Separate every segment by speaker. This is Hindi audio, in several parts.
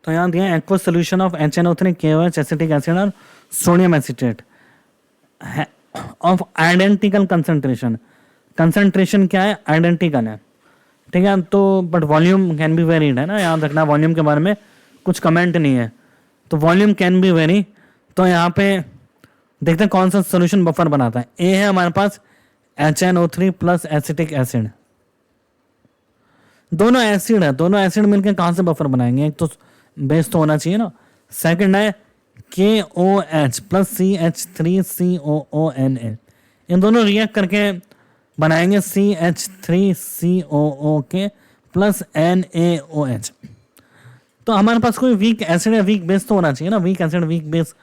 Speaker 1: तो यहाँ दिया aqueous solution of HNO3 KOH acetic acid और sodium acetate of identical concentration. Concentration क्या है, आइडेंटिकल है, ठीक है। तो but volume can be varied है ना, याद रखना वॉल्यूम के बारे में कुछ कमेंट नहीं है, तो वॉल्यूम कैन बी वेरी। तो यहाँ पे देखते हैं कौन सा सोल्यूशन बफर बनाता है। ए है हमारे पास HNO3 प्लस एसिटिक एसिड, दोनों एसिड है, दोनों एसिड मिलकर कहाँ से बफर बनाएंगे, एक तो बेस तो होना चाहिए ना। सेकंड है KOH प्लस CH3COONA, इन दोनों रिएक्ट करके बनाएंगे CH3COO के प्लस NaOH। तो हमारे पास कोई वीक एसिड है, वीक बेस तो होना चाहिए ना, वीक एसिड वीक बेस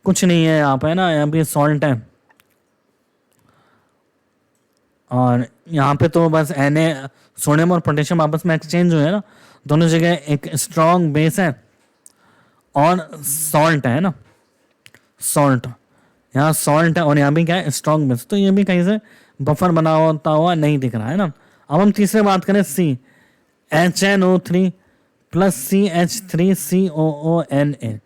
Speaker 1: कुछ नहीं है यहाँ पे ना, यहाँ पे सॉल्ट है और यहाँ पे तो बस Na सोडियम और पोटेशियम आपस में एक्सचेंज हुए है ना, दोनों जगह एक स्ट्रॉन्ग बेस है और सॉल्ट है ना, सॉल्ट, यहाँ सॉल्ट है और यहाँ भी क्या है स्ट्रॉन्ग बेस, तो ये भी कहीं से बफर बना होता हुआ नहीं दिख रहा है ना। अब हम तीसरे बात करें C HNO3 प्लस CH3COONA,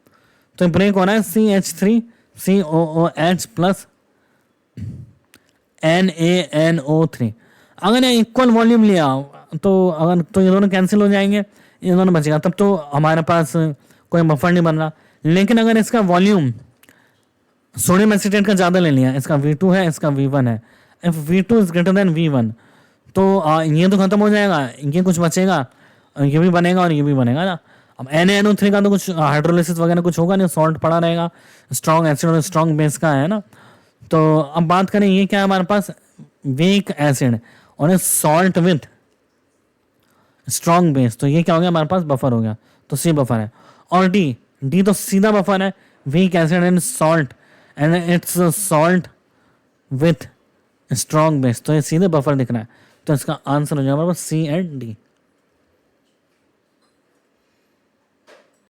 Speaker 1: तो ब्रेक हो रहा है CH3COOH प्लस NaNO3। अगर ये इक्वल वॉल्यूम लिया तो अगर तो ये दोनों कैंसिल हो जाएंगे, ये दोनों बचेगा, तब तो हमारे पास कोई बफर नहीं बन रहा। लेकिन अगर इसका वॉल्यूम सोडियम एसिटेट का ज़्यादा ले लिया, इसका V2 है, इसका V1 है, if V2 is greater than V1, तो ये तो खत्म हो जाएगा, ये कुछ बचेगा, ये भी बनेगा और ये भी बनेगा ना। अब NaNO3 का तो कुछ हाइड्रोलिसिस वगैरह कुछ होगा नहीं, सॉल्ट पड़ा रहेगा, स्ट्रॉन्ग एसिड और स्ट्रॉन्ग बेस का है ना। तो अब बात करें ये क्या है हमारे पास वीक एसिड और सॉल्ट विथ स्ट्रॉन्ग बेस, तो ये क्या हो गया हमारे पास बफर हो गया, तो C बफर है। और D तो सीधा बफर है, weak acid and salt and it's salt with strong base, तो ये सीधे बफर दिख रहा है, तो इसका आंसर हो जाएगा हमारे पास C एंड D।